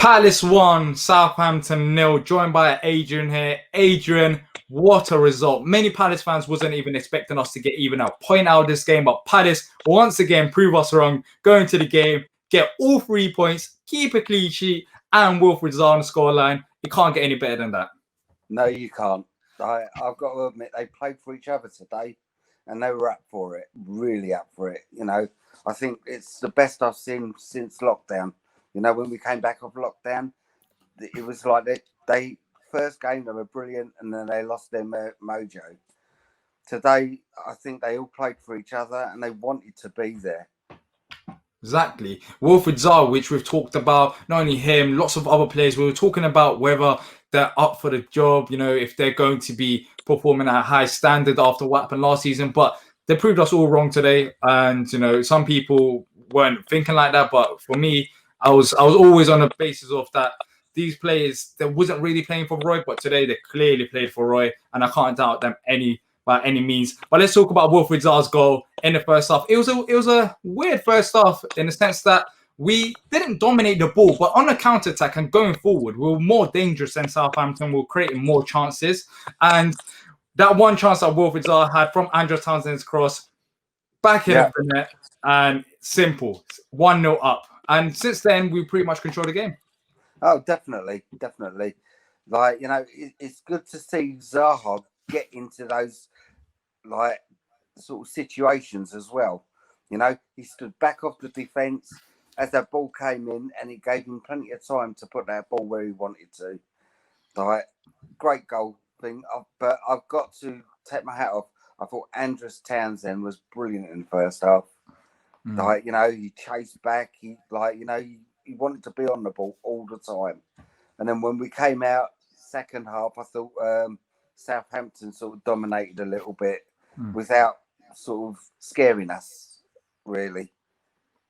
Palace 1, Southampton 0, joined by Adrian here. Adrian, what a result. Many Palace fans wasn't even expecting us to get even a point out of this game, but Palace once again prove us wrong, go into the game, get all 3 points, keep a clean sheet, and Wilfried Zaha on the scoreline. You can't get any better than that. No, you can't. I've got to admit, they played for each other today, and they were up for it, really up for it. You know, I think it's the best I've seen since lockdown. You know, when we came back off lockdown, it was like they first game, they were brilliant, and then they lost their mojo. Today, I think they all played for each other, and they wanted to be there. Exactly. Wilfried Zaha, which we've talked about, not only him, lots of other players. We were talking about whether they're up for the job, you know, if they're going to be performing at a high standard after what happened last season. But they proved us all wrong today. And, you know, some people weren't thinking like that. But for me, I was always on the basis of that these players, they wasn't really playing for Roy, but today they clearly played for Roy. And I can't doubt them by any means. But let's talk about Wilfried Zaha's goal in the first half. It was a weird first half in the sense that we didn't dominate the ball, but on the counter-attack and going forward, we were more dangerous than Southampton. We were creating more chances. And that one chance that Wilfried Zaha had from Andrew Townsend's cross, back in the net, and simple, 1-0 up. And since then, we pretty much control the game. Oh, definitely. Like, you know, it's good to see Zaha get into those like sort of situations as well. You know, he stood back off the defence as that ball came in, and it gave him plenty of time to put that ball where he wanted to. Like, great goal thing. But I've got to take my hat off. I thought Andrew Townsend was brilliant in the first half. Like, you know, he chased back. He wanted to be on the ball all the time. And then when we came out second half, I thought Southampton sort of dominated a little bit without sort of scaring us, really.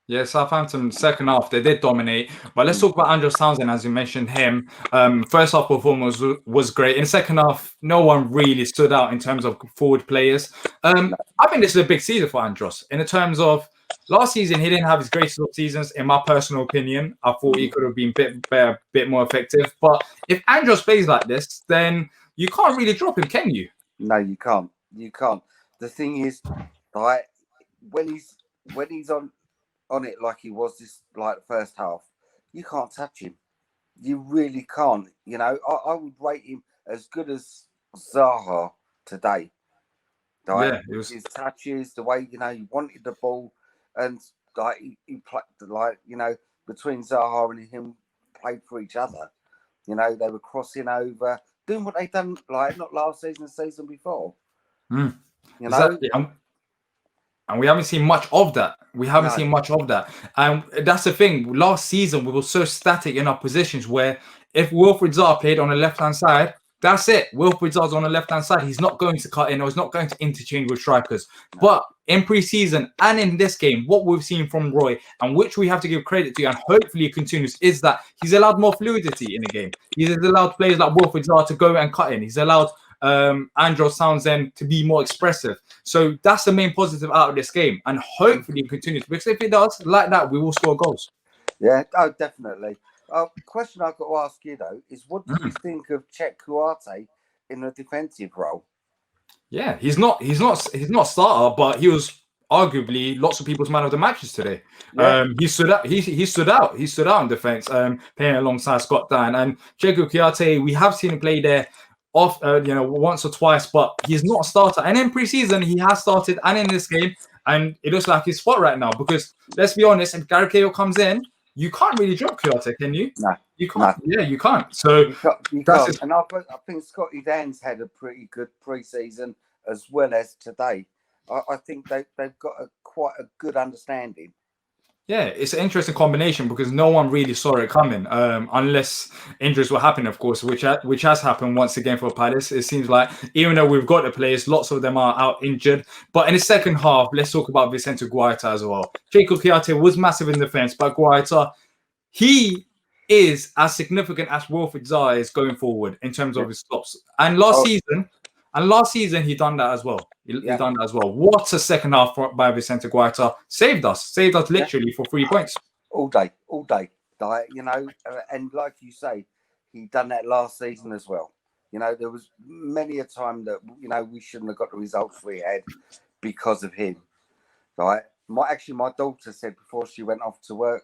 Yeah, Southampton second half, they did dominate. But let's talk about Andrew Townsend, as you mentioned him. First half performance was great. In the second half, no one really stood out in terms of forward players. I think this is a big season for Andros. In terms of last season, he didn't have his greatest of seasons, in my personal opinion. I thought he could have been a bit better, bit more effective. But if Andros plays like this, then you can't really drop him, can you? No, you can't. You can't. The thing is, like, when he's on it like he was this like first half, you can't touch him. You really can't. You know, I would rate him as good as Zaha today. Like, his touches, the way, you know, he wanted the ball, and like he played, like, you know, between Zaha and him played for each other. You know, they were crossing over, doing what they done like not last season, the season before. You know, exactly. And we haven't seen much of that. And that's the thing. Last season, we were so static in our positions where if Wilfried Zaha played on the left-hand side, that's it. Wilfried Zaha's on the left-hand side. He's not going to cut in or he's not going to interchange with strikers. But in pre-season and in this game, what we've seen from Roy, and which we have to give credit to, and hopefully it continues, is that he's allowed more fluidity in the game. He's allowed players like Wilfried Zaha to go and cut in. He's allowed Andrew Townsend to be more expressive. So that's the main positive out of this game. And hopefully it continues. Because if it does, like that, we will score goals. Yeah, oh, definitely. Question I've got to ask you, though, is what do you think of Czech Kouyaté in a defensive role? Yeah, he's not starter, but he was arguably lots of people's man of the matches today. Yeah. He stood out. He stood out. He stood out in defense, playing alongside Scott Dan. And Czech Kouyaté, we have seen him play there once or twice, but he's not a starter. And in preseason, he has started, and in this game, and it looks like his spot right now. Because let's be honest, if Gary Cahill comes in, you can't really drop Kouyaté, can you? No, you can't. No. Yeah, you can't. So you can't. And I think Scotty Dan's had a pretty good preseason as well as today. I think they've got quite a good understanding. Yeah, it's an interesting combination because no one really saw it coming, unless injuries will happen, of course, which has happened once again for Palace. It seems like even though we've got the players, lots of them are out injured. But in the second half, let's talk about Vicente Guaita as well. Jacob Kouyaté was massive in defence, but Guaita, he is as significant as Wilfried Zaha is going forward in terms of his stops. And last season, he done that as well. He done that as well. What a second half by Vicente Guaita. Saved us literally for 3 points. All day. Like, you know, and like you say, he done that last season as well. You know, there was many a time that, you know, we shouldn't have got the results we had because of him. Right. My daughter said before she went off to work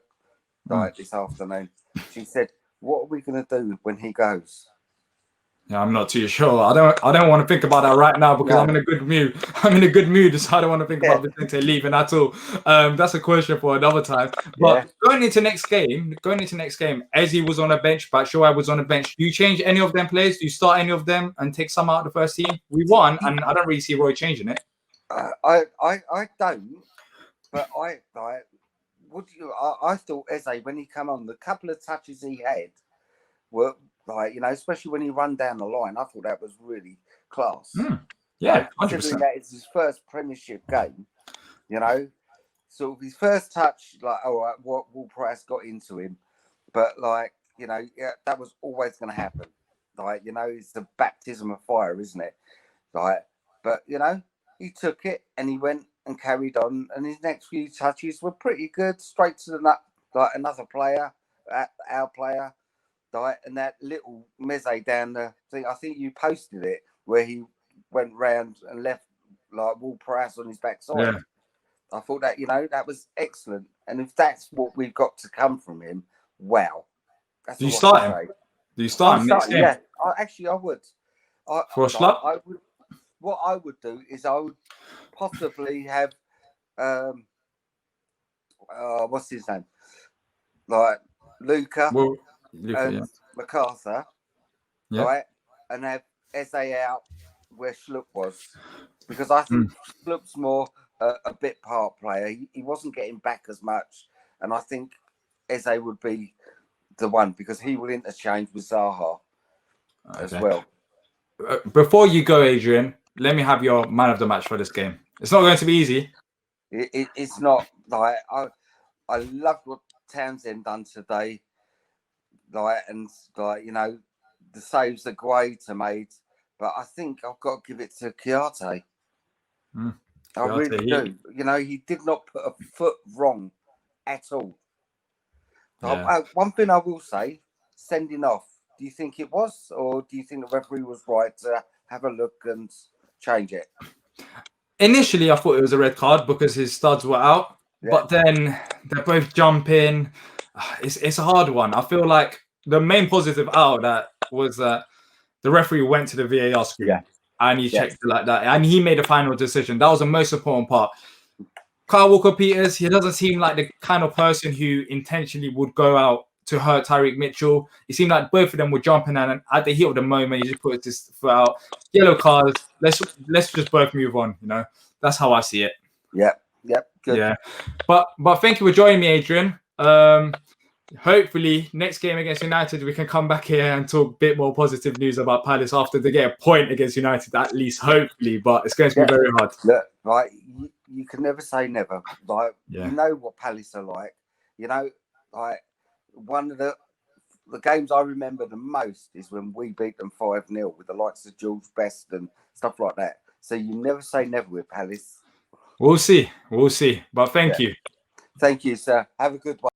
this afternoon, she said, "What are we going to do when he goes?" Yeah, I'm not too sure. I don't want to think about that right now because I'm in a good mood. I'm in a good mood, so I don't want to think about Vicente leaving at all. That's a question for another time. But going into next game, Eze was on a bench, Batshuayi was on a bench. Do you change any of them players? Do you start any of them and take some out of the first team? We won, and I don't really see Roy changing it. I don't, but I thought Eze, when he came on, the couple of touches he had were like, you know, especially when he run down the line, I thought that was really class. Yeah, 100%. Considering that it's his first Premiership game, you know, sort of his first touch, like, all right, what Will Price got into him, but like, you know, that was always going to happen. Like, you know, it's the baptism of fire, isn't it? Like, but you know, he took it and he went and carried on, and his next few touches were pretty good, straight to the nut, like another player, our player. Right, and that little meze down the thing, I think you posted it, where he went round and left like Will Price on his backside. Yeah. I thought that, you know, that was excellent. And if that's what we've got to come from him, wow. That's Do you all I start can him? say. Do you start him next game? Yeah, I would. For a slot? I would. What I would do is I would possibly have what's his name? Like Luca. And MacArthur, right, and have Eze out where Schlupp was, because I think Schlupp's more a bit part player. He wasn't getting back as much, and I think Eze would be the one because he will interchange with Zaha as well. Before you go, Adrian, let me have your man of the match for this game. It's not going to be easy. It's not. Like, I loved what Townsend done today. Like, and like, you know, the saves that Guaita made, but I think I've got to give it to Chiarte. I really do. You know, he did not put a foot wrong at all. One thing I will say, sending off. Do you think it was, or do you think the referee was right to have a look and change it? Initially, I thought it was a red card because his studs were out, but then they're both jumping. It's a hard one. I feel like the main positive out of that was that the referee went to the VAR screen and he checked it like that, and he made a final decision. That was the most important part. Kyle Walker-Peters, he doesn't seem like the kind of person who intentionally would go out to hurt Tyreek Mitchell. It seemed like both of them were jumping, and at the heat of the moment, he just put his foot out. Yellow cards. Let's just both move on. You know, that's how I see it. Yep. Good. Yeah, but thank you for joining me, Adrian. Hopefully next game against United we can come back here and talk a bit more positive news about Palace after they get a point against United, at least hopefully, but it's going to be very hard. Look, right, you can never say never. Like, you know what Palace are like. You know, like, one of the games I remember the most is when we beat them 5-0 with the likes of George Best and stuff like that. So you never say never with Palace. We'll see. But thank you. Thank you, sir. Have a good one.